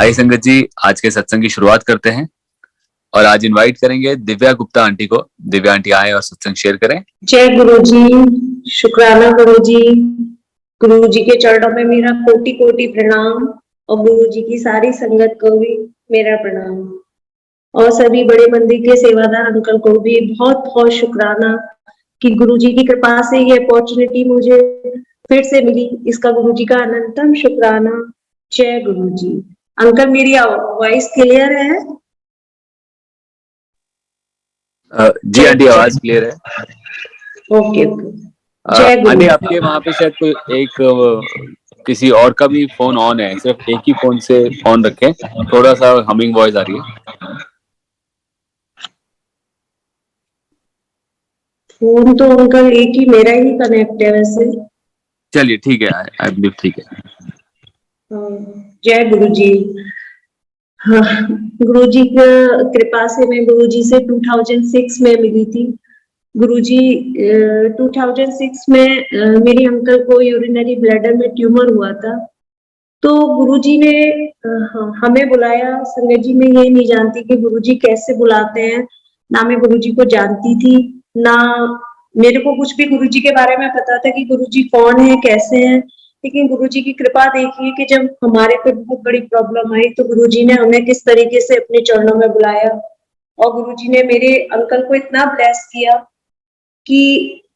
आइए संगत जी, आज के सत्संग की शुरुआत करते हैं और आज इनवाइट करेंगे दिव्या गुप्ता आंटी को। दिव्या आंटी आए और सत्संग शेयर करें। जय गुरु जी, शुक्राना गुरु जी। गुरु जी के चरणों में मेरा कोटि कोटि प्रणाम और गुरु जी की सारी संगत को भी मेरा प्रणाम और सभी बड़े मंदिर के सेवादार अंकल को भी बहुत बहुत शुक्राना कि गुरु जी की कृपा से ये अपॉर्चुनिटी मुझे फिर से मिली। इसका गुरु जी का अनंतम शुक्राना। जय गुरु जी। अंकल मेरी वॉइस क्लियर है? जी आंटी, आवाज क्लियर है। Okay okay. जय गुरु। आंटी, आपके वहां पे शायद कोई किसी और का भी फोन ऑन है, सिर्फ एक ही फोन से ऑन रखें। थोड़ा सा हमिंग वॉइस आ रही है। फोन तो अंकल एक ही मेरा ही कनेक्ट है वैसे। चलिए ठीक है, आई बिलीव ठीक है। जय गुरु जी। हाँ, गुरु जी की कृपा से मैं गुरु जी से 2006 में मिली थी। गुरुजी 2006 में मेरे अंकल को यूरिनरी ब्लैडर में ट्यूमर हुआ था। तो गुरुजी ने हमें बुलाया। संगत जी मैं ये नहीं जानती कि गुरुजी कैसे बुलाते हैं, ना मैं गुरुजी को जानती थी, ना मेरे को कुछ भी गुरुजी के बारे में पता था कि गुरुजी कौन है, कैसे हैं। लेकिन गुरुजी की कृपा देखिए कि जब हमारे पे बहुत बड़ी प्रॉब्लम आई तो गुरुजी ने हमें किस तरीके से अपने चरणों में बुलाया और गुरुजी ने मेरे अंकल को इतना ब्लेस किया कि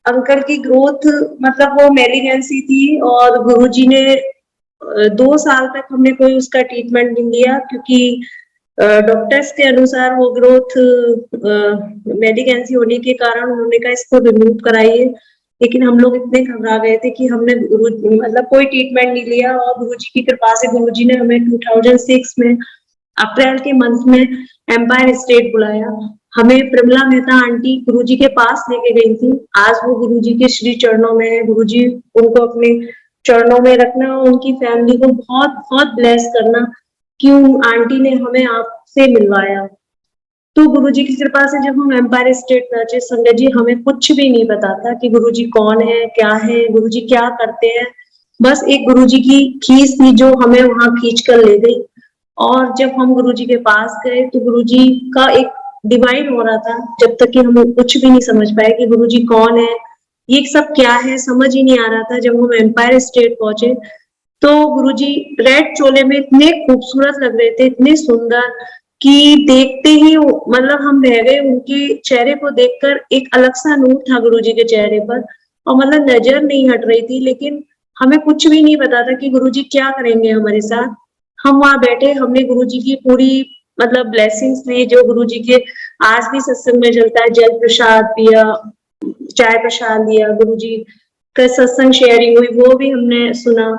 अंकल की ग्रोथ मतलब वो मेलिगेंसी थी और गुरुजी ने 2 साल तक हमने कोई उसका ट्रीटमेंट नहीं लिया क्योंकि डॉक्टर्स के अनुसार वो ग्रोथ मेलिगेंसी होने के कारण उन्होंने कहा इसको रिमूव कराइए। लेकिन हम लोग इतने घबरा गए थे कि हमने मतलब कोई ट्रीटमेंट नहीं लिया और गुरुजी की कृपा से गुरुजी ने हमें 2006 में अप्रैल के मंथ में एम्पायर स्टेट बुलाया। हमें प्रमिला मेहता आंटी गुरुजी के पास लेके गई थी। आज वो गुरुजी के श्री चरणों में है। गुरुजी उनको अपने चरणों में रखना और उनकी फैमिली को बहुत बहुत ब्लेस करना कि उन आंटी ने हमें आपसे मिलवाया। तो गुरुजी की कृपा से जब हम एम्पायर स्टेट पहुंचे संगत जी, हमें कुछ भी नहीं पता था कि गुरुजी कौन है, क्या है, गुरुजी क्या करते हैं। बस एक गुरुजी की खींच थी जो हमें वहां खींच कर ले गई। और जब हम गुरुजी के पास गए तो गुरुजी का एक डिवाइन हो रहा था, जब तक कि हम कुछ भी नहीं समझ पाए कि गुरुजी कौन है, ये सब क्या है, समझ ही नहीं आ रहा था। जब हम एम्पायर स्टेट पहुंचे तो गुरुजी रेड चोले में इतने खूबसूरत लग रहे थे, इतने सुंदर कि देखते ही मतलब हम रह गए। उनके चेहरे को देखकर एक अलग सा नूर था गुरुजी के चेहरे पर और मतलब नजर नहीं हट रही थी। लेकिन हमें कुछ भी नहीं पता था कि गुरुजी क्या करेंगे हमारे साथ। हम वहां बैठे, हमने गुरुजी की पूरी मतलब ब्लेसिंग्स ली जो गुरुजी के आज भी सत्संग में चलता है। जल प्रसाद पिया, चाय प्रसाद लिया, गुरुजी का सत्संग शेयरिंग हुई, वो भी हमने सुना।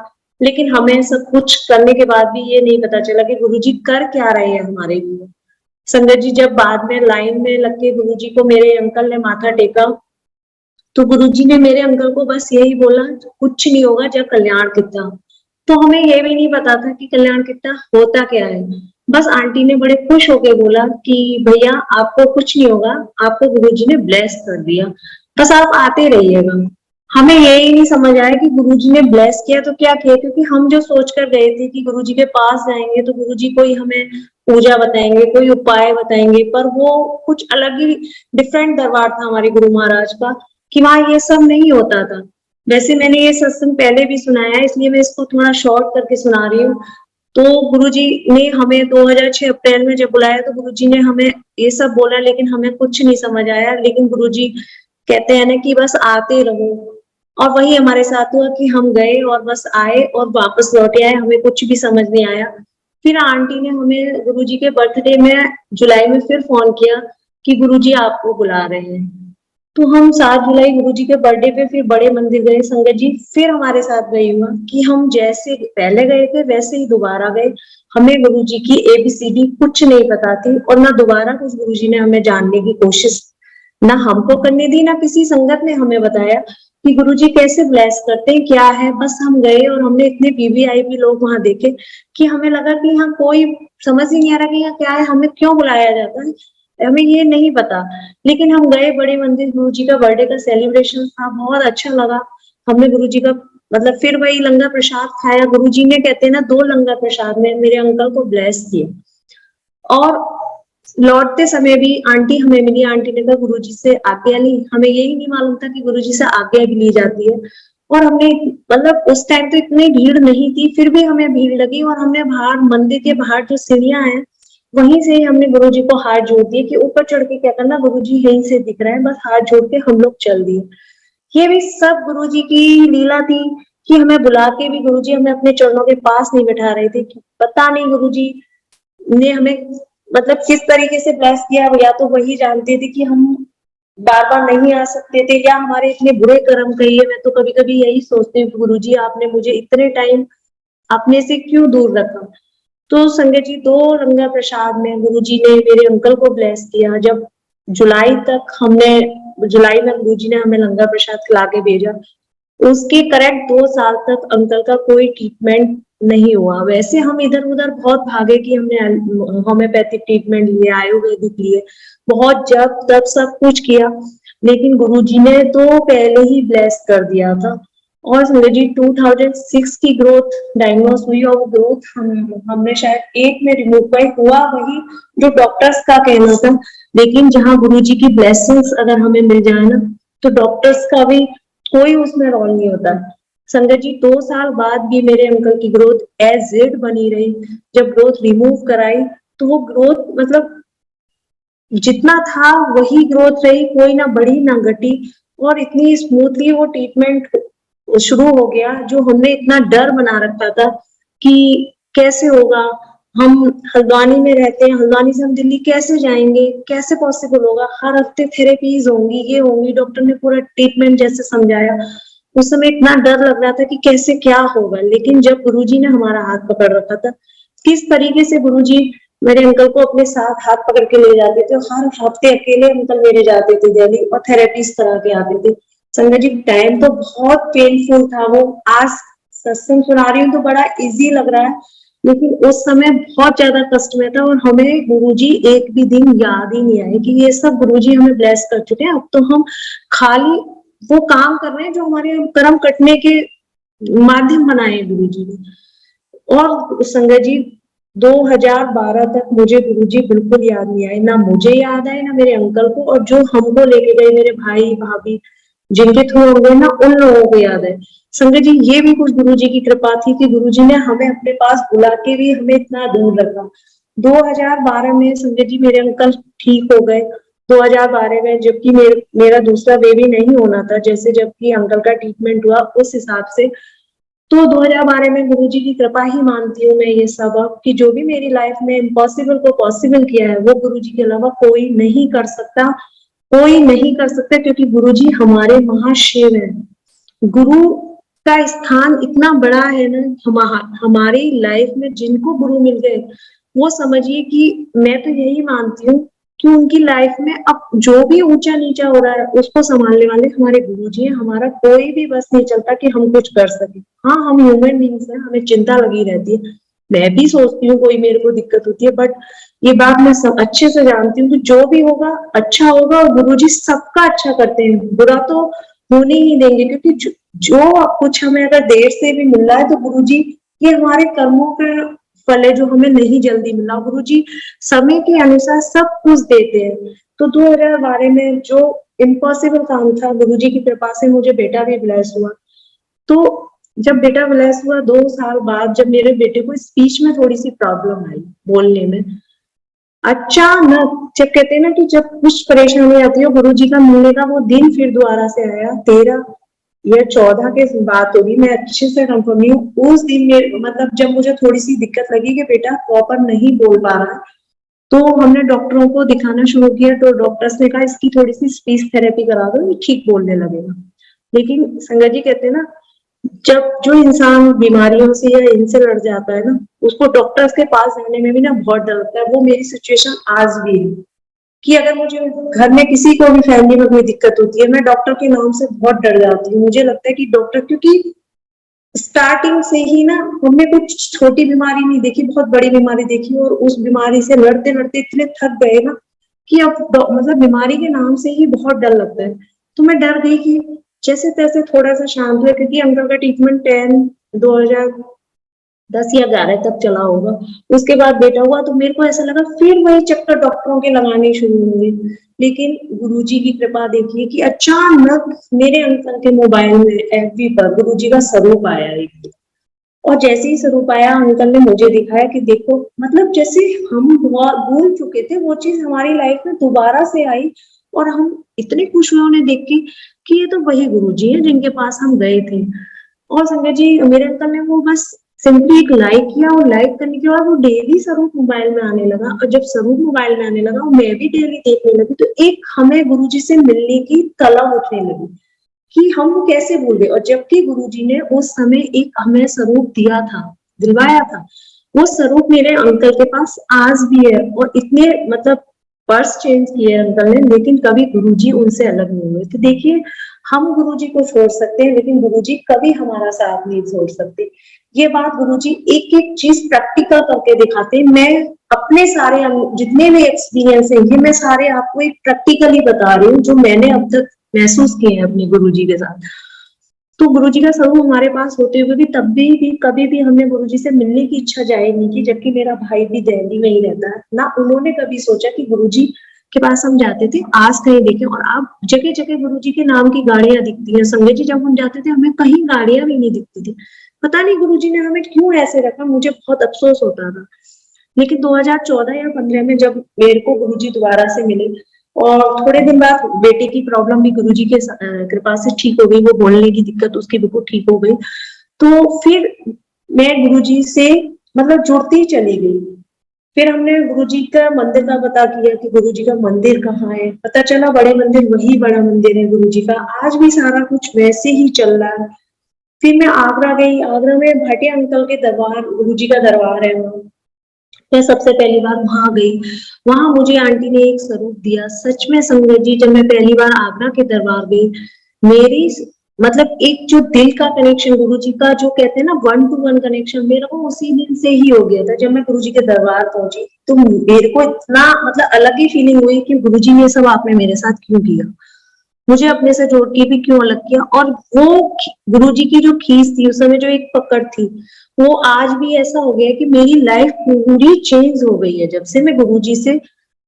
लेकिन हमें सब कुछ करने के बाद भी ये नहीं पता चला कि गुरुजी कर क्या रहे हैं हमारे लिए। संगत जी जब बाद में लाइन में लग के गुरुजी को मेरे अंकल ने माथा टेका तो गुरुजी ने मेरे अंकल को बस यही बोला, कुछ नहीं होगा जब कल्याण कितना। तो हमें ये भी नहीं पता था कि कल्याण कितना होता क्या है। बस आंटी ने बड़े खुश होके बोला कि भैया आपको कुछ नहीं होगा, आपको गुरुजी ने ब्लेस कर दिया, बस आप आते रहिएगा। हमें यही नहीं समझ आया कि गुरुजी ने ब्लेस किया तो क्या किया, क्योंकि हम जो सोच कर गए थे कि गुरुजी के पास जाएंगे तो गुरुजी कोई हमें पूजा बताएंगे, कोई उपाय बताएंगे, पर वो कुछ अलग ही डिफरेंट दरबार था हमारे गुरु महाराज का कि वहां ये सब नहीं होता था। वैसे मैंने ये सत्संग पहले भी सुनाया है, इसलिए मैं इसको थोड़ा शॉर्ट करके सुना रही हूँ। तो गुरुजी ने हमें 2006 अप्रैल में जब बुलाया तो गुरुजी ने हमें ये सब बोला, लेकिन हमें कुछ नहीं समझ आया। लेकिन गुरुजी कहते हैं ना कि बस आते रहो, और वही हमारे साथ हुआ कि हम गए और बस आए और वापस लौटे आए, हमें कुछ भी समझ नहीं आया। फिर आंटी ने हमें गुरुजी के बर्थडे में जुलाई में फिर फोन किया कि गुरुजी आपको बुला रहे हैं। तो हम 7 जुलाई गुरुजी के बर्थडे पे फिर बड़े मंदिर गए संगत जी। फिर हमारे साथ वही हुआ कि हम जैसे पहले गए थे वैसे ही दोबारा गए। हमें गुरुजी की ABCD कुछ नहीं पता थी और ना दोबारा कुछ गुरुजी ने हमें जानने की कोशिश ना हमको करने दी, ना किसी संगत ने हमें बताया कि गुरुजी कैसे ब्लेस करते हैं, क्या है। बस हम गए और हमने इतने VVIP लोग वहां देखे कि हमें लगा कि यहाँ कोई समझ ही नहीं आ रहा कि यहाँ क्या है, हमें क्यों बुलाया जाता है, हमें ये नहीं पता। लेकिन हम गए बड़े मंदिर, गुरुजी का बर्थडे का सेलिब्रेशन था, बहुत अच्छा लगा। हमने गुरुजी का मतलब फिर वही लंगर प्रसाद खाया। गुरुजी ने कहते हैं ना 2 लंगर प्रसाद में मेरे अंकल को ब्लेस किया। और लौटते समय भी आंटी हमें मिली। आंटी ने कहा गुरुजी से आज्ञा ली। हमें यही नहीं मालूम था कि गुरुजी से आज्ञा भी ली जाती है। और हमने मतलब उस टाइम तो इतनी भीड़ नहीं थी, फिर भी हमें भीड़ लगी और हमने बाहर मंदिर के बाहर जो सीढ़ियां हैं वहीं से ही हमने गुरुजी को हाथ जोड़ दिए कि ऊपर चढ़ के क्या करना, गुरुजी यहीं से दिख रहा है, बस हाथ जोड़ के हम लोग चल दिए। ये भी सब गुरुजी की लीला थी कि हमें बुला के भी गुरुजी हमें अपने चरणों के पास नहीं बैठा रहे थे। पता नहीं गुरुजी ने हमें मतलब किस तरीके से ब्लेस किया, या तो वही जानते थे कि हम बार बार नहीं आ सकते थे, या हमारे इतने बुरे कर्म कहिए। मैं तो कभी कभी यही सोचती हूँ कि गुरुजी आपने मुझे इतने टाइम अपने से क्यों दूर रखा। तो संगत जी 2 लंगर प्रसाद में गुरुजी ने मेरे अंकल को ब्लेस किया। जब जुलाई में गुरुजी ने हमें लंगर प्रसाद खिला के भेजा। उसके करेक्ट 2 साल तक अंकल का कोई ट्रीटमेंट नहीं हुआ। वैसे हम इधर उधर बहुत भागे कि हमने होम्योपैथिक ट्रीटमेंट लिए, आयुर्वेदिक लिए, बहुत जब तब सब कुछ किया, लेकिन गुरुजी ने तो पहले ही ब्लेस कर दिया था। और संजय जी 2006 की ग्रोथ डायग्नोस हुई, और वो ग्रोथ हमने शायद 1 में रिमूव कर हुआ वही जो डॉक्टर्स का कहना था। लेकिन जहाँ गुरुजी की ब्लेसिंग्स अगर हमें मिल जाए ना, तो डॉक्टर्स का भी कोई उसमें रोल नहीं होता। संगत जी 2 साल बाद भी मेरे अंकल की ग्रोथ एज इट बनी रही। जब ग्रोथ रिमूव कराई तो वो ग्रोथ मतलब जितना था वही ग्रोथ रही, कोई ना बढ़ी ना घटी। और इतनी स्मूथली वो ट्रीटमेंट शुरू हो गया, जो हमने इतना डर बना रखा था कि कैसे होगा। हम हल्द्वानी में रहते हैं, हल्द्वानी से हम दिल्ली कैसे जाएंगे, कैसे पॉसिबल होगा, हर हफ्ते थेरेपीज होंगी, ये होंगी। डॉक्टर ने पूरा ट्रीटमेंट जैसे समझाया, उस समय इतना डर लग रहा था कि कैसे क्या होगा। लेकिन जब गुरुजी ने हमारा हाथ पकड़ रखा था, किस तरीके से गुरुजी मेरे अंकल को अपने साथ हाथ पकड़ के ले जाते थे। हर हफ्ते अकेले अंकल मेरे जाते थे दिल्ली और थेरेपीज करा के आते थे। संगत जी टाइम तो बहुत पेनफुल था वो। आज सत्संग सुना रही हूँ तो बड़ा इजी लग रहा है, लेकिन उस समय बहुत ज्यादा कष्ट में था। और हमें गुरुजी एक भी दिन याद ही नहीं आए कि ये सब गुरुजी हमें ब्लेस कर चुके हैं। अब तो हम खाली वो काम कर रहे हैं जो हमारे कर्म कटने के माध्यम बनाए गुरुजी ने। और संगत जी 2012 तक मुझे गुरुजी बिल्कुल याद नहीं आए, ना मुझे याद आए ना मेरे अंकल को। और जो हमको लेके गए मेरे भाई भाभी जिनके थ्रू हम गए ना, उन लोगों को याद है। संगत जी ये भी कुछ गुरुजी की कृपा थी कि गुरुजी ने हमें अपने पास बुला के भी हमें इतना दूर रखा। 2012 में संगत जी मेरे अंकल ठीक हो गए। 2012 में जबकि मेरा दूसरा बेबी नहीं होना था, जैसे जबकि अंकल का ट्रीटमेंट हुआ उस हिसाब से, तो 2012 में गुरुजी की कृपा ही मानती हूँ मैं ये सब अब, कि जो भी मेरी लाइफ में इम्पॉसिबल को पॉसिबल किया है वो गुरुजी के अलावा कोई नहीं कर सकता। कोई नहीं कर सकता, क्योंकि गुरुजी हमारे महाशिव है। गुरु का स्थान इतना बड़ा है ना हमारी लाइफ में। जिनको गुरु मिल गए वो समझिए कि मैं तो यही मानती हूँ कि उनकी लाइफ में अब जो भी ऊंचा नीचा हो रहा है उसको संभालने वाले हमारे गुरुजी हैं। हमारा कोई भी बस नहीं चलता कि हम कुछ कर सके। हाँ हम ह्यूमन बींग्स हैं, हमें चिंता लगी रहती है। मैं भी सोचती हूँ कोई मेरे को दिक्कत होती है, बट ये बात मैं सब अच्छे से जानती हूँ कि जो भी होगा अच्छा होगा। और गुरुजी सबका अच्छा करते हैं, बुरा तो होने ही देंगे। क्योंकि जो कुछ हमें अगर देर से भी मिल रहा है तो गुरुजी ये हमारे कर्मों का फल है जो हमें नहीं जल्दी मिला। गुरुजी समय के अनुसार सब कुछ देते हैं। तो 2012 में जो इम्पॉसिबल काम था, गुरुजी की कृपा से मुझे बेटा भी ब्लेस हुआ। तो जब बेटा ब्लेस हुआ 2 साल बाद, जब मेरे बेटे को स्पीच में थोड़ी सी प्रॉब्लम आई बोलने में, अचानक जब कहते हैं ना कि जब कुछ परेशानी आती है, गुरुजी का मिलने का वो दिन फिर दोबारा से आया। 13 या 14 के बात होगी, मैं अच्छे से कंफर्म नहीं हूँ। उस दिन में मतलब जब मुझे थोड़ी सी दिक्कत लगी कि बेटा प्रॉपर नहीं बोल पा रहा, तो हमने डॉक्टरों को दिखाना शुरू किया। तो डॉक्टर्स ने कहा इसकी थोड़ी सी स्पीच थेरेपी करा दो, ये ठीक बोलने लगेगा। लेकिन संगत जी कहते हैं ना, जब जो इंसान बीमारियों से या इनसे लड़ जाता है ना, उसको डॉक्टर्स के पास जाने में भी ना बहुत डर लगता है। वो मेरी सिचुएशन आज भी है कि अगर मुझे घर में किसी को भी फैमिली में कोई दिक्कत होती है, मैं डॉक्टर के नाम से बहुत डर जाती हूँ। मुझे लगता है कि डॉक्टर, क्योंकि स्टार्टिंग से ही ना हमने कुछ छोटी बीमारी नहीं देखी, बहुत बड़ी बीमारी देखी। और उस बीमारी से लड़ते लड़ते इतने थक गए ना कि अब मतलब बीमारी के नाम से ही बहुत डर लगता है। तो मैं डर गई कि जैसे तैसे थोड़ा सा शांत हुए, क्योंकि अंकल का ट्रीटमेंट 2010 या 11 तक चला होगा। उसके बाद बेटा हुआ तो मेरे को ऐसा लगा फिर वही चक्कर डॉक्टरों के लगाने शुरू हुए। लेकिन गुरुजी की कृपा देखिए कि अचानक मेरे अंकल के मोबाइल में एफबी पर गुरुजी का स्वरूप आया एक दिन। और जैसे ही स्वरूप आया, अंकल ने मुझे दिखाया कि देखो, मतलब जैसे हम भूल चुके थे वो चीज हमारी लाइफ में दोबारा से आई, और हम इतने खुश हुए उन्हें देख के कि ये तो वही गुरुजी हैं जिनके पास हम गए थे। और संजय जी, मेरे अंकल ने वो बस सिंपली एक लाइक किया, और लाइक करने के बाद वो डेली स्वरूप मोबाइल में आने लगा, और जब स्वरूप मोबाइल में आने लगा और मैं भी डेली देखने लगी, तो एक हमें गुरुजी से मिलने की तलब उठने लगी कि हम वो कैसे भूल गए। और जबकि गुरुजी ने उस समय एक हमें स्वरूप दिया था, दिलवाया था, वो स्वरूप मेरे अंकल के पास आज भी है। और इतने मतलब पर्स चेंज किए अंकल ने, लेकिन कभी गुरुजी उनसे अलग नहीं हुए। तो देखिए, हम गुरुजी को छोड़ सकते हैं, लेकिन गुरुजी कभी हमारा साथ नहीं छोड़ सकते। ये बात गुरुजी एक एक चीज प्रैक्टिकल करके दिखाते हैं। मैं अपने सारे जितने भी एक्सपीरियंस है, ये मैं सारे आपको एक प्रैक्टिकली बता रही हूँ, जो मैंने अब तक महसूस किए हैं अपने गुरुजी के साथ। तो गुरुजी का स्वरूप हमारे पास होते हुए भी तब भी कभी भी हमने गुरुजी से मिलने की इच्छा जाहिर नहीं की, जबकि मेरा भाई भी दिल्ली में ही रहता है ना। उन्होंने कभी सोचा कि गुरुजी के पास हम जाते थे, आज कहीं देखे, और अब जगह जगह गुरुजी के नाम की गाड़ियां दिखती हैं। संजय जी, जब हम जाते थे हमें कहीं गाड़ियां भी नहीं दिखती थी। पता नहीं गुरुजी ने हमें क्यों ऐसे रखा, मुझे बहुत अफसोस होता था। लेकिन 2014 या 15 में जब मेरे को गुरुजी दोबारा से मिले, और थोड़े दिन बाद बेटे की प्रॉब्लम भी गुरुजी के कृपा से ठीक हो गई, वो बोलने की दिक्कत उसकी बिल्कुल ठीक हो गई। तो फिर मैं गुरुजी से मतलब जुड़ती चली गई। फिर हमने गुरुजी का मंदिर का पता किया कि गुरुजी का मंदिर कहाँ है। पता चला बड़े मंदिर, वही बड़ा मंदिर है गुरुजी का। आज भी सारा कुछ वैसे ही चल रहा है। फिर मैं आगरा गई, आगरा में भाटिया अंकल के दरबार, गुरुजी का दरबार है वहाँ। मैं सबसे पहली बार वहां गई, वहां मुझे आंटी ने एक स्वरूप दिया। सच में संगत जी, जब मैं पहली बार आगरा के दरबार गई, मेरी मतलब एक जो दिल का कनेक्शन गुरुजी का, जो कहते हैं ना 1-to-1 कनेक्शन, मेरा वो उसी दिन से ही हो गया था। जब मैं गुरुजी के दरबार पहुंची तो मेरे को इतना मतलब अलग ही फीलिंग हुई कि गुरुजी ने सब आपने मेरे साथ क्यों किया, मुझे अपने से जोड़ के भी क्यों अलग किया। और वो गुरुजी की जो खींच थी उस समय, जो एक पकड़ थी, वो आज भी ऐसा हो गया कि मेरी लाइफ पूरी चेंज हो गई है जब से मैं गुरुजी से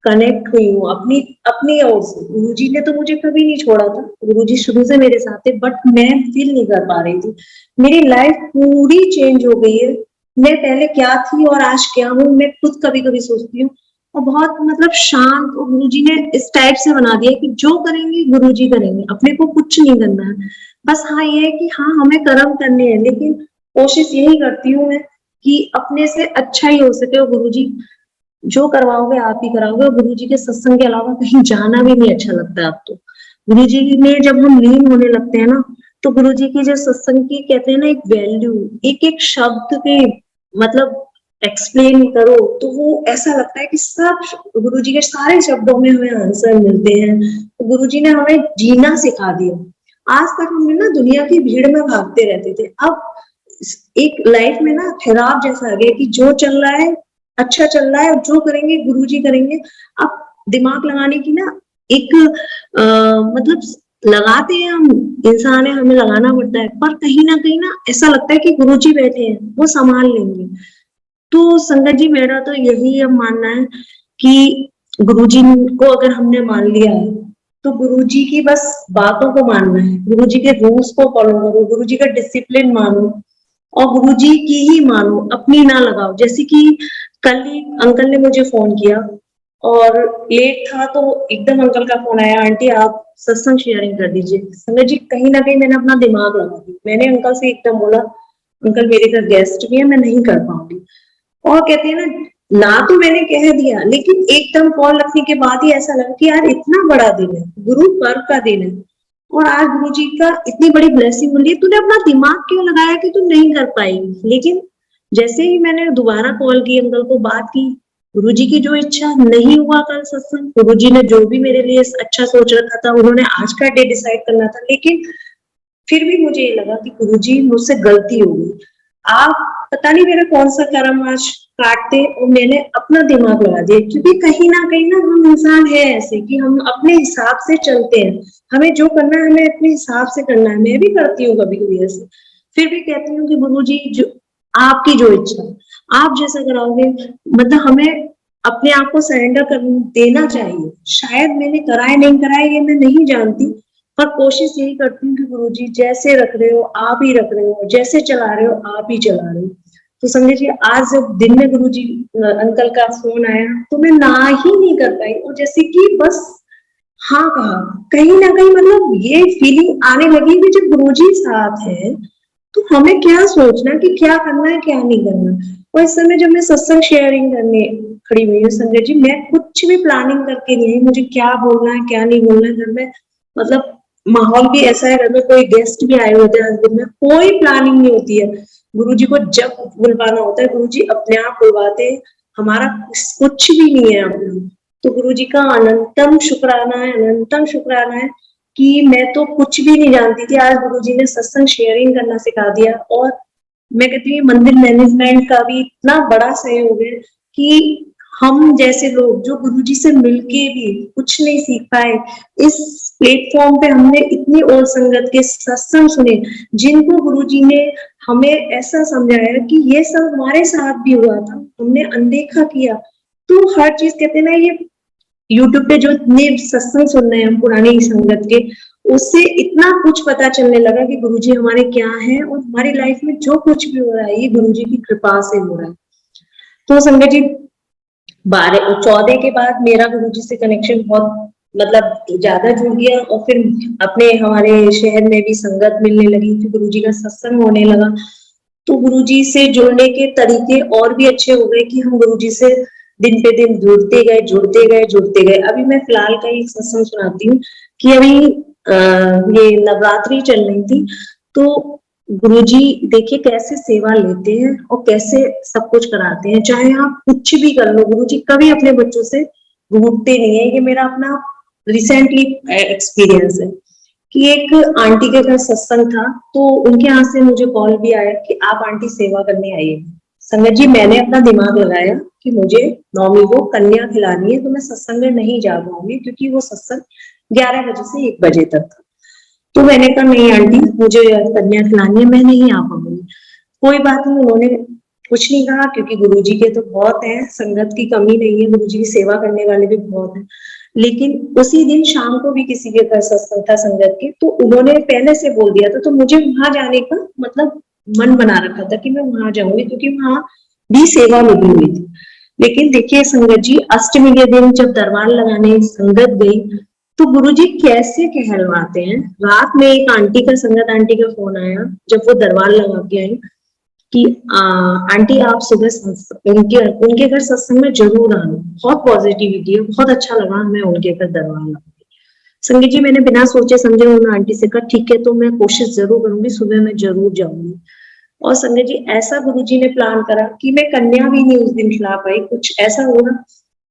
कनेक्ट हुई हूँ अपनी अपनी ओर से। गुरुजी ने तो मुझे कभी नहीं छोड़ा था, गुरुजी शुरू से मेरे साथ थे, बट मैं फील नहीं कर पा रही थी। मेरी लाइफ पूरी चेंज हो गई है। मैं पहले क्या थी और आज क्या हूँ, मैं खुद कभी कभी सोचती हूँ। और बहुत मतलब शांत, और गुरुजी ने इस टाइप से बना दिया कि जो करेंगे गुरुजी करेंगे, अपने को कुछ नहीं करना है। बस हाँ, ये है कि हाँ, हमें कर्म करने हैं, लेकिन कोशिश यही करती हूँ मैं कि अपने से अच्छा ही हो सके। और गुरुजी जो करवाओगे आप ही कराओगे, और गुरुजी के सत्संग के अलावा कहीं जाना भी नहीं अच्छा लगता है अब तो। गुरुजी में जब हम लीन होने लगते हैं ना, तो गुरुजी की जो सत्संग की कहते हैं ना एक वैल्यू, एक एक शब्द के मतलब एक्सप्लेन करो, तो वो ऐसा लगता है कि सब गुरुजी के सारे शब्दों में हमें आंसर मिलते हैं। तो गुरुजी ने हमें जीना सिखा दिया। आज तक हमने ना दुनिया की भीड़ में भागते रहते थे, अब एक लाइफ में ना ठहराव जैसा आ गया कि जो चल रहा है अच्छा चल रहा है, जो करेंगे गुरुजी करेंगे। अब दिमाग लगाने की ना एक मतलब लगाते हैं हम, इंसान है, हमें लगाना पड़ता है, पर कहीं ना ऐसा लगता है कि गुरुजी बैठे हैं, वो संभाल लेंगे। तो संगत जी, मेरा तो यही अब मानना है कि गुरुजी को अगर हमने मान लिया है, तो गुरुजी की बस बातों को मानना है, गुरुजी के रूल्स को फॉलो करो, गुरुजी का डिसिप्लिन मानो, और गुरुजी की ही मानो, अपनी ना लगाओ। जैसे कि कल ही अंकल ने मुझे फोन किया और लेट था, तो एकदम अंकल का फोन आया, आंटी आप सत्संग शेयरिंग कर दीजिए। संगत जी, कहीं ना कहीं मैंने अपना दिमाग लगा दिया। मैंने अंकल से एकदम बोला, अंकल मेरे घर गेस्ट भी है, मैं नहीं कर पाऊंगी। और कहते हैं ना तो मैंने कह दिया, लेकिन एकदम कॉल रखने के बाद ही ऐसा लगा कि यार इतना बड़ा दिन है, गुरु पर्व का दिन है, और आज गुरुजी का इतनी बड़ी ब्लेसिंग मिली है, तूने अपना दिमाग क्यों लगाया कि तू नहीं कर पाएगी। लेकिन जैसे ही मैंने दोबारा कॉल की, अंकल को बात की, गुरुजी की जो इच्छा, नहीं हुआ कल सत्संग। गुरुजी ने जो भी मेरे लिए अच्छा सोच रखा था, उन्होंने आज का डे डिसाइड करना था, लेकिन फिर भी मुझे ये लगा कि गुरुजी मुझसे गलती हो गई। आप पता नहीं मेरा कौन सा कर्म आज काटते और मैंने अपना दिमाग लगा दिया, क्योंकि कहीं ना हम इंसान है ऐसे कि हम अपने हिसाब से चलते हैं, हमें जो करना है हमें अपने हिसाब से करना है। मैं भी करती हूँ कभी कभी ऐसे, फिर भी कहती हूँ कि गुरुजी जो आपकी जो इच्छा आप जैसा कराओगे, मतलब हमें अपने आप को सरेंडर कर देना चाहिए। शायद मैंने कराए नहीं कराए ये मैं नहीं जानती, पर कोशिश यही करती हूँ कि गुरुजी जैसे रख रहे हो आप ही रख रहे हो, जैसे चला रहे हो आप ही चला रहे हो। तो समझ लीजिए आज जब दिन में गुरुजी अंकल का फोन आया तो मैं ना ही नहीं कर पाई, और जैसे कि बस हाँ कहा, कहीं ना कहीं मतलब ये फीलिंग आने लगी कि जब गुरुजी साथ है तो हमें क्या सोचना कि क्या करना है क्या नहीं करना। और इस समय जब मैं सत्संग शेयरिंग करने खड़ी हुई हूँ संजय जी, मैं कुछ भी प्लानिंग करके नहीं आई, मुझे क्या बोलना है क्या नहीं बोलना है घर में, मतलब माहौल भी ऐसा है, घर में कोई गेस्ट भी आए होते हैं, दिन में कोई प्लानिंग नहीं होती है। गुरुजी को जब बुलवाना होता है गुरुजी अपने आप बुलवाते हैं, हमारा कुछ भी नहीं है अपना। तो गुरुजी का अनंतम शुक्राना है, अनंतम शुक्राना है कि मैं तो कुछ भी नहीं जानती थी, आज गुरुजी ने सत्संग शेयरिंग करना सिखा दिया। और मैं कहती हूँ मंदिर मैनेजमेंट का भी इतना बड़ा सहयोग है कि हम जैसे लोग जो गुरुजी से मिलके भी कुछ नहीं सीख पाए, इस प्लेटफॉर्म पे हमने इतनी और संगत के सत्संग सुने जिनको गुरुजी ने हमें ऐसा समझाया कि ये सब हमारे साथ भी हुआ था, हमने अनदेखा किया। तो हर चीज कहते हैं ना, ये यूट्यूब पे जो इतने सत्संग सुन रहे हैं हम पुरानी संगत के, उससे इतना कुछ पता चलने लगा कि गुरुजी हमारे क्या हैं, और हमारी लाइफ में जो कुछ भी हो रहा है ये गुरुजी की कृपा से हो रहा है। तो संगत जी 14 के बाद मेरा गुरुजी से कनेक्शन बहुत मतलब ज्यादा जुड़ गया, और फिर अपने हमारे शहर में भी संगत मिलने लगी, फिर गुरुजी का सत्संग होने लगा। तो गुरुजी से जुड़ने के तरीके और भी अच्छे हो गए कि हम गुरुजी से दिन पे दिन जुड़ते गए जुड़ते गए जुड़ते गए। अभी मैं फिलहाल का एक सत्संग सुनाती हूँ कि अभी ये नवरात्रि चल रही थी, तो गुरुजी देखिए कैसे सेवा लेते हैं और कैसे सब कुछ कराते हैं, चाहे आप कुछ भी कर लो गुरुजी कभी अपने बच्चों से रूठते नहीं है। ये मेरा अपना रिसेंटली एक्सपीरियंस है कि एक आंटी के घर सत्संग था, तो उनके यहाँ से मुझे कॉल भी आया कि आप आंटी सेवा करने आइए। संगत जी मैंने अपना दिमाग लगाया कि मुझे नौमी को कन्या खिलानी है, तो मैं सत्संग में नहीं जा पाऊंगी क्योंकि वो सत्संग 11 बजे से 1 बजे तक था। तो मैंने कहा नहीं आंटी मुझे कन्या खिलानी है, मैं नहीं आ पाऊंगी। कोई बात नहीं, उन्होंने कुछ नहीं कहा क्योंकि गुरुजी के तो बहुत है, संगत की कमी नहीं है, गुरुजी की सेवा करने वाले भी बहुत है। लेकिन उसी दिन शाम को भी किसी के घर सत्संग था संगत के, तो उन्होंने पहले से बोल दिया था, तो मुझे वहां जाने का मतलब मन बना रखा था कि मैं वहां जाऊंगी क्योंकि वहां भी सेवा लगी हुई थी। लेकिन देखिए संगत जी अष्टमी के दिन जब दरबार लगाने संगत गई तो गुरुजी कैसे कहलवाते हैं। रात में एक आंटी का संगत आंटी का फोन आया जब वो दरबार लगा के आई कि आंटी आप सुबह उनके घर सत्संग में जरूर आना, बहुत पॉजिटिविटी है, बहुत अच्छा लगा हमें उनके घर दरबार लगा। संगीत जी मैंने बिना सोचे समझे उन आंटी से कहा ठीक है तो मैं कोशिश जरूर करूंगी, सुबह मैं जरूर जाऊंगी। और संगत जी ऐसा गुरुजी ने प्लान करा कि मैं कन्या भी नहीं उस दिन खिला पाई, कुछ ऐसा हुआ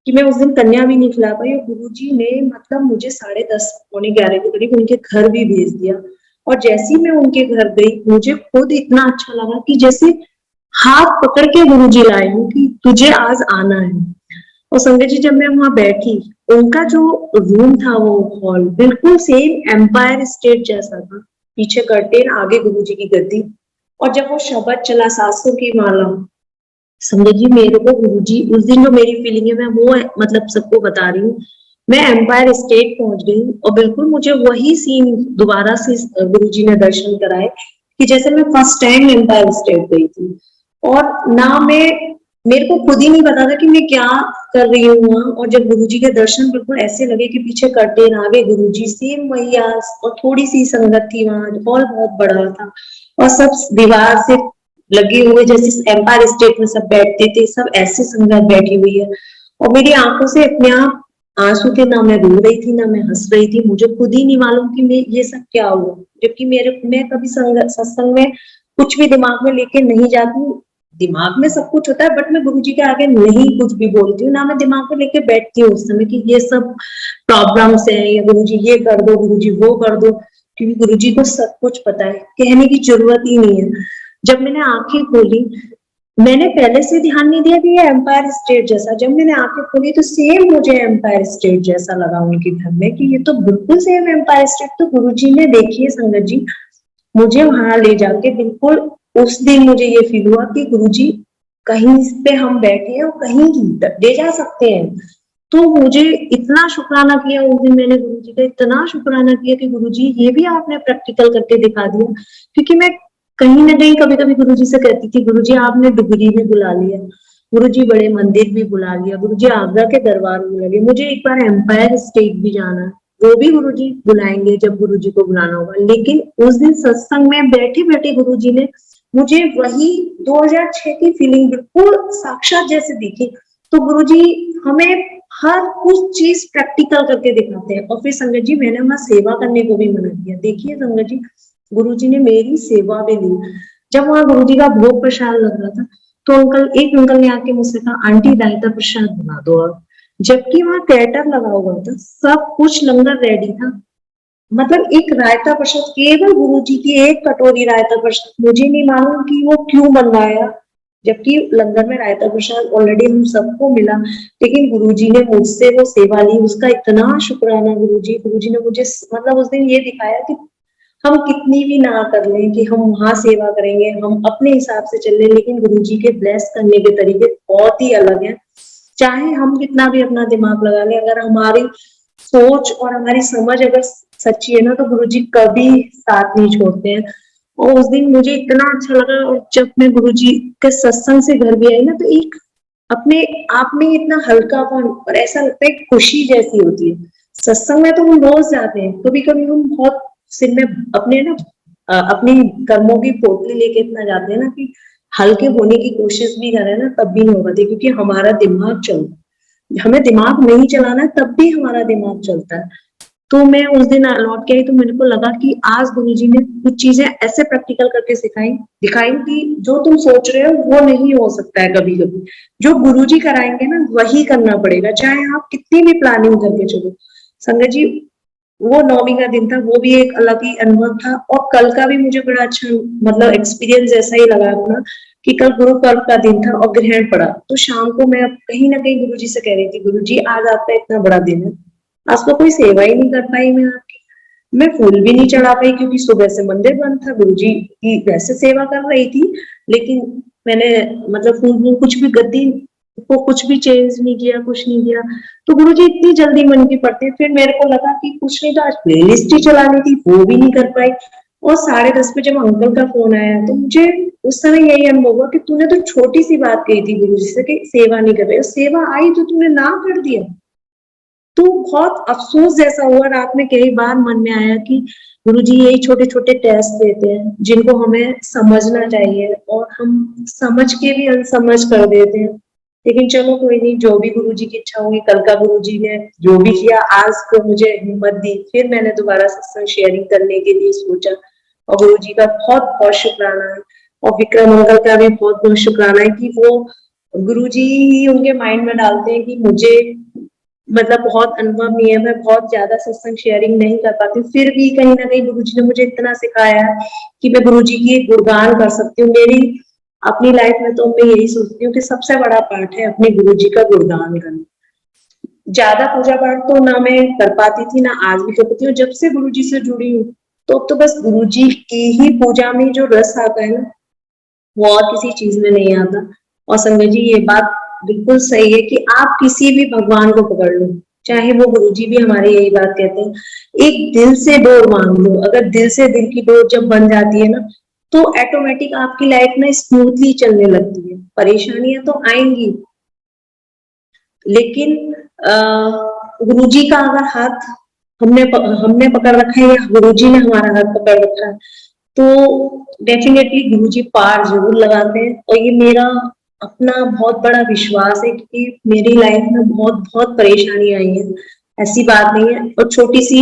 कि मैं उस दिन कन्या भी नहीं खिला पाई, और गुरुजी ने मतलब मुझे 10:30 पौने 11 के करीब उनके घर भी भेज दिया। और जैसे ही मैं उनके घर गई मुझे खुद इतना अच्छा लगा कि जैसे हाथ पकड़ के गुरुजी लाए हूँ कि तुझे आज आना है। और संगत जी जब मैं वहां बैठी, उनका जो रूम था वो हॉल बिल्कुल सेम एम्पायर स्टेट जैसा था, पीछे कर्टेन आगे गुरुजी की गद्दी। और जब वो शब्द चला सासों की माला, संगत जी मेरे को गुरुजी उस दिन जो मेरी फीलिंग है मैं वो मतलब सबको बता रही हूँ। मैं एम्पायर स्टेट पहुंच गई और बिल्कुल मुझे वही सीन दोबारा से गुरुजी ने दर्शन कराए कि जैसे मैं फर्स्ट टाइम एम्पायर स्टेट गई थी। और ना मेरे को खुद ही नहीं पता था कि मैं क्या कर रही हूँ वहां। और जब गुरुजी के दर्शन बिल्कुल ऐसे लगे कि पीछे कर्टेन आगे गुरुजी, सेम वही आस, और थोड़ी सी संगत थी वहां, हॉल बहुत बड़ा था और सब दीवार से लगे हुए जैसे एम्पायर स्टेट में सब बैठते थे, सब ऐसे संगत बैठी हुई है। और मेरी आंखों से अपने आप आंसू थे, ना मैं रो रही थी ना मैं हंस रही थी, मुझे खुद ही नहीं मालूम कि मैं ये सब क्या हुआ। जबकि मैं कभी सत्संग में कुछ भी दिमाग में लेके नहीं जाती हूँ, दिमाग में सब कुछ होता है बट मैं गुरुजी के आगे नहीं कुछ भी बोलती हूँ, ना मैं दिमाग में लेके बैठती हूँ उस समय कि ये सब प्रॉब्लम्स है या गुरुजी ये कर दो गुरुजी वो कर दो, क्योंकि गुरुजी को सब कुछ पता है, कहने की जरूरत ही नहीं है। जब मैंने आंखें खोली मैंने पहले से ध्यान नहीं दिया कि ये एम्पायर स्टेट जैसा, जब मैंने आंखें खोली तो सेम मुझे एम्पायर स्टेट जैसा लगा उनके घर में, कि ये तो बिल्कुल सेम एम्पायर स्टेट। तो गुरुजी ने, देखिए संगत जी, मुझे वहां ले जाके बिल्कुल उस दिन मुझे ये फील हुआ कि गुरुजी कहीं पे हम बैठे हैं और कहीं ले जा सकते हैं। तो मुझे इतना शुक्राना किया उस दिन मैंने गुरुजी का, इतना शुक्राना किया कि गुरुजी ये भी आपने प्रैक्टिकल करके दिखा दिया। क्योंकि मैं कहीं ना कहीं कभी कभी गुरुजी से कहती थी, गुरुजी आपने डुगरी भी बुला लिया, गुरुजी बड़े मंदिर भी बुला लिया, गुरुजी आगरा के दरबार भी बुला लिया, मुझे एक बार एम्पायर स्टेट भी जाना है, वो भी गुरुजी बुलाएंगे जब गुरुजी को बुलाना होगा। लेकिन उस दिन सत्संग में बैठे बैठे गुरुजी ने मुझे वही 2006 की फीलिंग बिल्कुल साक्षात जैसे दिखी। तो गुरुजी हमें हर कुछ चीज प्रैक्टिकल करके दिखाते हैं। और फिर संगत जी मैंने वहां सेवा करने को भी मना किया। देखिए संगत जी, गुरुजी ने मेरी सेवा भी ली। जब वहां गुरुजी का भोग प्रसाद लग रहा था तो एक अंकल ने आके मुझसे कहा, आंटी रायता प्रसाद बना दो आप। जबकि वहां कैटर लगा हुआ था, सब कुछ लंगर रेडी था, मतलब एक रायता प्रसाद, केवल गुरुजी की एक कटोरी रायता प्रसाद, मुझे नहीं मालूम कि वो क्यों बनवाया, जबकि लंगर में रायता प्रसाद ऑलरेडी हम सबको मिला। लेकिन गुरुजी ने मुझसे वो सेवा ली, उसका इतना शुक्राना गुरुजी। गुरुजी ने मुझे मतलब उस दिन ये दिखाया कि हम कितनी भी ना कर लें कि हम वहां सेवा करेंगे, हम अपने हिसाब से चल रहे, लेकिन गुरुजी के ब्लेस करने के तरीके बहुत ही अलग हैं। चाहे हम कितना भी अपना दिमाग लगा लें, अगर हमारी सोच और हमारी समझ अगर सच्ची है ना, तो गुरुजी कभी साथ नहीं छोड़ते हैं। और उस दिन मुझे इतना अच्छा लगा, और जब मैं गुरुजी के सत्संग से घर भी आई ना, तो एक अपने आप में इतना हल्कापन, और ऐसा लगता है खुशी जैसी होती है। सत्संग में तो हम रोज जाते हैं, कभी कभी हम बहुत सिर में अपने ना अपनी कर्मों की पोटली लेके इतना जाते हैं ना कि हल्के होने की कोशिश भी करें ना तब भी नहीं हो पाती, क्योंकि हमारा दिमाग चलता है। हमें दिमाग नहीं चलाना है तब भी हमारा दिमाग चलता है। तो मैं उस दिन लौट के आई तो मेरे को लगा कि आज गुरुजी ने कुछ चीजें ऐसे प्रैक्टिकल करके सिखाई दिखाई कि जो तुम सोच रहे हो वो नहीं हो सकता है कभी कभी। जो गुरुजी कराएंगे ना वही करना पड़ेगा, चाहे आप कितनी भी प्लानिंग करके चलो। संगत जी, वो नौमी का दिन था, वो भी एक अलग ही अनुभव था। और कल का भी मुझे बड़ा अच्छा मतलब एक्सपीरियंस ऐसा ही लगा अपना, कि कल गुरु पर्व का दिन था और ग्रहण पड़ा। तो शाम को मैं कहीं ना कहीं गुरुजी से कह रही थी, गुरुजी आज आपका इतना बड़ा दिन है, आज तो कोई सेवा ही नहीं कर पाई मैं आपकी, मैं फूल भी नहीं चढ़ा पाई क्योंकि सुबह से मंदिर बंद था। गुरुजी की वैसे सेवा कर रही थी, लेकिन मैंने मतलब फूल कुछ भी गद्दी को कुछ भी चेंज नहीं किया, कुछ नहीं किया। तो गुरुजी इतनी जल्दी मन की पड़ते हैं। फिर मेरे को लगा कि कुछ नहीं तो आज प्लेलिस्ट ही चलानी थी, वो भी नहीं कर पाई। और 10:30 पे जब अंकल का फोन आया तो मुझे उस समय यही अनुभव हुआ कि तूने तो छोटी सी बात कही थी गुरुजी से कि सेवा नहीं कर रहे, सेवा आई तो तूने ना कर दिया। तो बहुत अफसोस जैसा हुआ, रात में कई बार मन में आया कि गुरुजी यही छोटे छोटे टेस्ट देते हैं जिनको हमें समझना चाहिए, और हम समझ के भी अनसमझ कर देते हैं। लेकिन चलो कोई नहीं, जो भी गुरुजी की इच्छा होगी। कल का गुरुजी ने जो भी किया, आज को मुझे हिम्मत दी, फिर मैंने दोबारा सत्संग शेयरिंग करने के लिए सोचा। और गुरुजी का बहुत बहुत शुक्राना है, और विक्रम अंकल का भी बहुत बहुत शुक्राना है कि वो गुरुजी ही उनके माइंड में डालते हैं कि मुझे मतलब बहुत अनुभव नहीं है, मैं बहुत ज्यादा सत्संग शेयरिंग नहीं कर पाती हूँ, फिर भी कहीं ना कहीं गुरुजी ने मुझे इतना सिखाया है कि मैं गुरुजी की गुणगान कर सकती हूँ। मेरी अपनी लाइफ में तो मैं यही सोचती हूँ कि सबसे बड़ा पार्ट है अपने गुरुजी का गुणगान करना। ज्यादा पूजा पाठ तो ना मैं कर पाती थी, ना आज भी कर पाती हूँ। जब से गुरुजी से जुड़ी हूँ तो अब तो बस गुरुजी की ही पूजा में जो रस आता है ना, वो और किसी चीज में नहीं आता। और संगत जी, ये बात बिल्कुल सही है कि आप किसी भी भगवान को पकड़ लो, चाहे वो गुरुजी भी हमारे यही बात कहते हैं, एक दिल से डोर मांग लो। अगर दिल से दिल की डोर जब बन जाती है ना, तो ऑटोमेटिक आपकी लाइफ में स्मूथली चलने लगती है। परेशानियां तो आएंगी, लेकिन गुरुजी का अगर हाथ हमने पकड़ रखा है या गुरुजी ने हमारा हाथ पकड़ रखा है, तो डेफिनेटली गुरुजी पार जरूर लगाते हैं। और ये मेरा अपना बहुत बड़ा विश्वास है कि मेरी लाइफ में बहुत बहुत परेशानी आई है, ऐसी बात नहीं है। और छोटी सी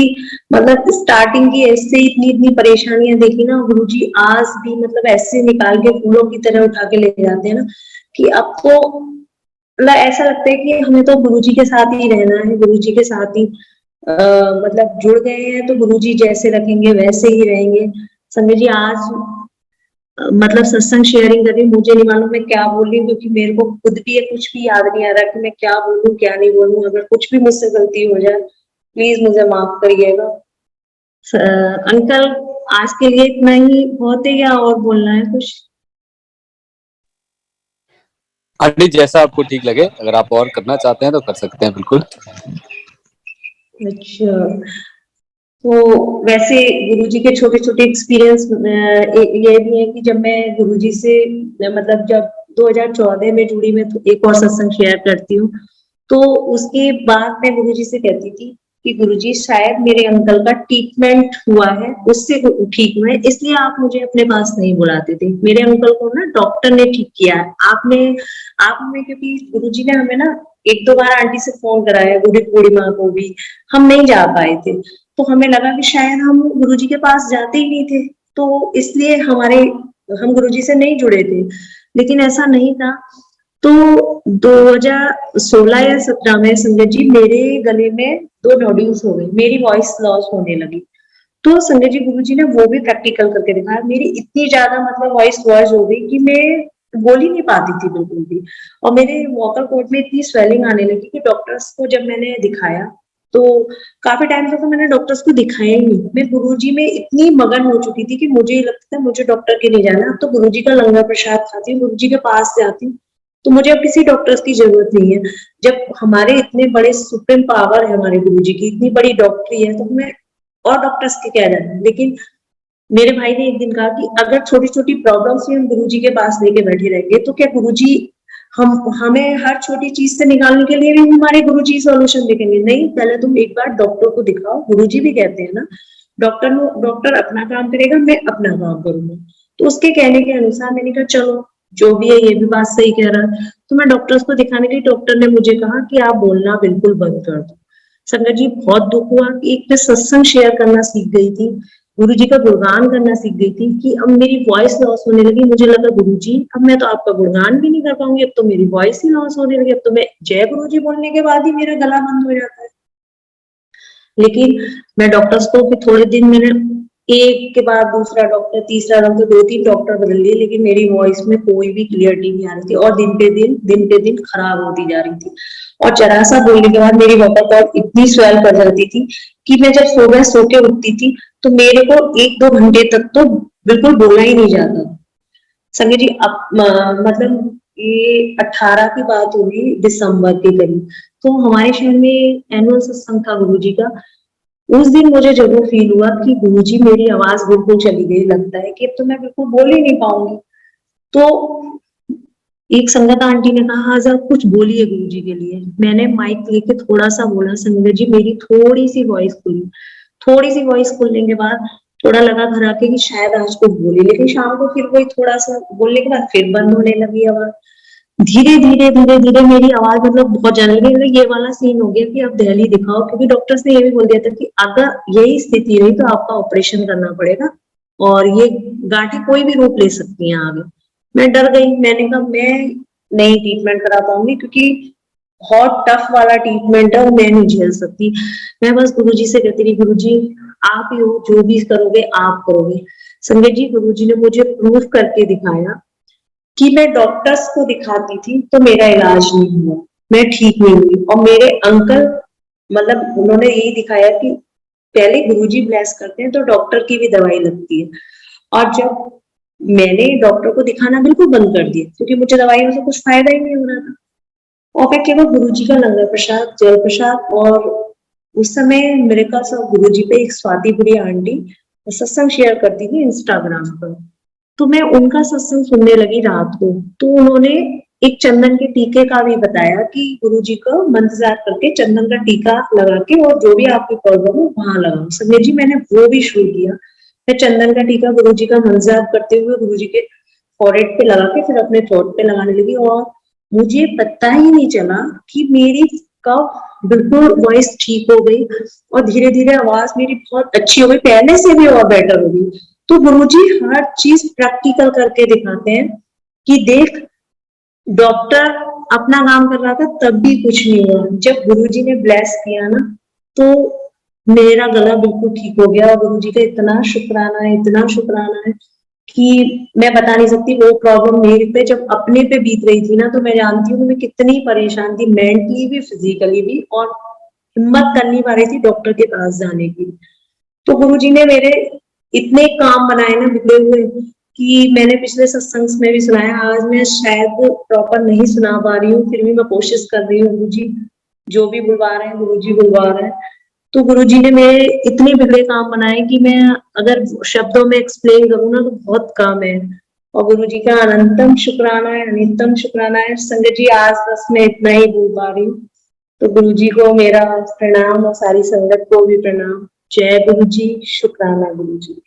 मतलब स्टार्टिंग की ऐसे इतनी इतनी परेशानियां देखी ना, गुरुजी आज भी मतलब ऐसे निकाल के फूलों की तरह उठा के ले जाते हैं ना, कि अब तो मतलब ऐसा लगता है कि हमें तो गुरुजी के साथ ही रहना है, गुरुजी के साथ ही मतलब जुड़ गए हैं तो गुरुजी जैसे रखेंगे वैसे ही रहेंगे। संजय जी, आज मतलब सत्संग शेयरिंग कर रही हूँ, मुझे नहीं मालूम मैं क्या बोल रही हूँ, क्योंकि मेरे को खुद भी ये कुछ भी याद नहीं आ रहा कि मैं क्या बोलूँ क्या नहीं बोलूँ। अगर कुछ भी मुझसे गलती हो जाए प्लीज मुझे माफ करिएगा। अंकल, आज के लिए इतना ही बहुत है या और बोलना है कुछ? आंटी जैसा आपको ठीक लगे, अगर आप और करना चाहते हैं तो कर सकते हैं, बिल्कुल। अच्छा, तो वैसे गुरुजी के छोटे छोटे एक्सपीरियंस ये भी है कि जब मैं गुरुजी से मतलब जब 2014 में जुड़ी, मैं तो एक और सत्संग शेयर करती हूँ। तो उसके बाद मैं गुरुजी से कहती थी कि गुरुजी शायद मेरे अंकल का ट्रीटमेंट हुआ है, उससे ठीक हुआ है, इसलिए आप मुझे अपने पास नहीं बुलाते थे। मेरे अंकल को ना डॉक्टर ने ठीक किया है, आप हमें, क्योंकि गुरुजी ने हमें ना एक दो बार आंटी से फोन कराया, गुरु पूर्णिमा को भी हम नहीं जा पाए थे। तो हमें लगा कि शायद हम गुरुजी के पास जाते ही नहीं थे, तो इसलिए हम गुरुजी से नहीं जुड़े थे, लेकिन ऐसा नहीं था। तो 2016 या 17 में संजय जी मेरे गले में 2 नोड्यूल्स हो गए, मेरी वॉइस लॉस होने लगी। तो संजय जी गुरुजी ने वो भी प्रैक्टिकल करके दिखाया। मेरी इतनी ज्यादा मतलब वॉइस लॉस हो गई कि मैं बोल ही नहीं पाती थी बिल्कुल भी, और मेरे वोकल कॉर्ड में इतनी स्वेलिंग आने लगी कि डॉक्टर्स को जब मैंने दिखाया, तो काफी टाइम तक तो मैंने डॉक्टर्स को दिखाया ही नहीं। मैं गुरुजी में इतनी मगन हो चुकी थी कि मुझे ये लगता था मुझे डॉक्टर के नहीं जाना, अब तो गुरुजी का लंगर प्रसाद खाती हूँ, गुरुजी के पास जाती हूँ, तो मुझे अब किसी डॉक्टर्स की जरूरत नहीं है। जब हमारे इतने बड़े सुप्रीम पावर है, हमारे गुरुजी की इतनी बड़ी डॉक्टरी है, तो हमें और डॉक्टर्स के क्या जाना। लेकिन मेरे भाई ने एक दिन कहा कि अगर छोटी छोटी प्रॉब्लम्स भी हम गुरुजी के पास लेके बैठे रहेंगे तो क्या गुरुजी हम हमें हर छोटी चीज से निकालने के लिए भी हमारे गुरुजी सॉल्यूशन देखेंगे? नहीं, पहले तुम एक बार डॉक्टर को दिखाओ। गुरुजी भी कहते हैं ना, डॉक्टर अपना काम करेगा, मैं अपना काम करूंगा। तो उसके कहने के अनुसार मैंने कहा चलो जो भी है, ये भी बात सही कह रहा है। तो मैं डॉक्टर्स को दिखाने गई, डॉक्टर ने मुझे कहा कि आप बोलना बिल्कुल बंद कर दो। संगत जी बहुत दुख हुआ कि एक मैं सत्संग शेयर करना सीख गई थी, गुरु जी का गुणगान करना सीख गई थी, कि अब मेरी वॉइस लॉस होने लगी। मुझे लगा गुरु जी अब मैं तो आपका गुणगान भी नहीं कर पाऊंगी, अब तो मेरी वॉइस ही लॉस होने लगी, अब तो मैं जय गुरु जी बोलने के बाद ही मेरा गला बंद हो जाता है। लेकिन मैं डॉक्टर्स को भी थोड़े दिन मैंने एक के बाद दूसरा डॉक्टर, तीसरा डॉक्टर, 2-3 डॉक्टर बदल लिए, लेकिन मेरी वॉइस में कोई भी क्लियरिटी नहीं आ रही थी, और दिन पे दिन खराब होती जा रही थी। और जरा सा बोलने के बाद मेरी वोकल कॉर्ड इतनी स्वेल कर जाती थी कि मैं जब सो के उठती थी तो मेरे को 1-2 घंटे तक तो बिल्कुल बोला ही नहीं जाता। संजय जी अब मतलब ये 18 की बात होगी, दिसंबर के करीब। तो हमारे शहर में एनुअल सत्संग था गुरु जी का। उस दिन मुझे जरूर फील हुआ कि गुरुजी मेरी आवाज बिल्कुल चली गई, लगता है कि अब तो मैं बिल्कुल बोल ही नहीं पाऊंगी। तो एक संगत आंटी ने कहा आज आप कुछ बोलिए गुरुजी के लिए। मैंने माइक लेके थोड़ा सा बोला, संगत जी मेरी थोड़ी सी वॉइस खुलने के बाद थोड़ा लगा घर आके कि शायद आज कुछ बोली, लेकिन शाम को फिर वही थोड़ा सा बोलने के बाद फिर बंद होने लगी आवाज। धीरे धीरे मेरी आवाज मतलब बहुत जाने लगी। मतलब ये वाला सीन हो गया कि अब दिल्ली दिखाओ, क्योंकि डॉक्टर्स ने ये भी बोल दिया था कि अगर यही स्थिति रही तो आपका ऑपरेशन करना पड़ेगा, और ये गांठें कोई भी रूप ले सकती हैं आगे। मैं डर गई, मैंने कहा मैं नहीं ट्रीटमेंट करा पाऊंगी, क्योंकि बहुत टफ वाला ट्रीटमेंट है और मैं नहीं झेल सकती। मैं बस गुरुजी से कहती रही, गुरुजी आप ही हो, जो भी करोगे आप करोगे। संजय जी गुरुजी ने मुझे प्रूव करके दिखाया कि मैं डॉक्टर्स को दिखाती थी तो मेरा इलाज नहीं हुआ, मैं ठीक नहीं हुई। और मेरे अंकल मतलब उन्होंने यही दिखाया कि पहले गुरुजी ब्लेस करते हैं तो डॉक्टर की भी दवाई लगती है। और जब मैंने डॉक्टर को दिखाना बिल्कुल बंद कर दिया, क्योंकि मुझे दवाइयों से कुछ फायदा ही नहीं हो रहा था, और मैं केवल गुरुजी का लंगर प्रसाद, जल प्रसाद, और उस समय मेरे पास गुरुजी पे एक स्वातिपुरी आंटी सत्संग शेयर करती थी इंस्टाग्राम पर। तो मैं उनका सत्संग सुनने लगी रात को। तो उन्होंने एक चंदन के टीके का भी बताया कि गुरुजी को मंत्र जाप करके चंदन का टीका लगा के, और जो भी आपकी प्रॉब्लम हो वहां लगाओ। संजय जी मैंने वो भी शुरू किया। मैं चंदन का टीका गुरुजी का मंत्र जाप करते हुए गुरुजी के फॉरहेड पे लगा के फिर अपने थ्रोट पे लगाने लगी, और मुझे पता ही नहीं चला कि मेरी कब बिल्कुल वॉइस ठीक हो गई, और धीरे धीरे आवाज मेरी बहुत अच्छी हो गई, पहले से भी और बेटर हो गई। तो गुरुजी हर चीज प्रैक्टिकल करके दिखाते हैं कि देख, डॉक्टर अपना काम कर रहा था तब भी कुछ नहीं हुआ, जब गुरुजी ने ब्लेस किया ना तो मेरा गला बिल्कुल ठीक हो गया। और गुरुजी का इतना शुक्राना है, इतना शुक्राना है कि मैं बता नहीं सकती वो प्रॉब्लम मेरे पे जब अपने पे बीत रही थी ना, तो मैं जानती हूँ कि मैं कितनी परेशान थी, मेंटली भी फिजिकली भी, और हिम्मत कर नहीं पा रही थी डॉक्टर के पास जाने की। तो गुरुजी ने मेरे इतने काम बनाए ना बिगड़े हुए कि मैंने पिछले सत्संग में भी सुनाया, आज मैं शायद प्रॉपर नहीं सुना पा रही हूँ, फिर भी मैं कोशिश कर रही हूँ। गुरुजी जो भी बुलवा रहे हैं, गुरुजी बुलवा रहे हैं। तो गुरुजी ने मेरे इतने बिगड़े काम बनाए कि मैं अगर शब्दों में एक्सप्लेन करूँ ना तो बहुत कम है। और गुरुजी का अनंतम शुक्राना है, अनितम शुक्राना है। संगत जी आज बस मैं इतना ही बोल पा रही हूँ। तो गुरुजी को मेरा प्रणाम और सारी संगत को भी प्रणाम। जय गुरुजी, शुक्राना गुरुजी।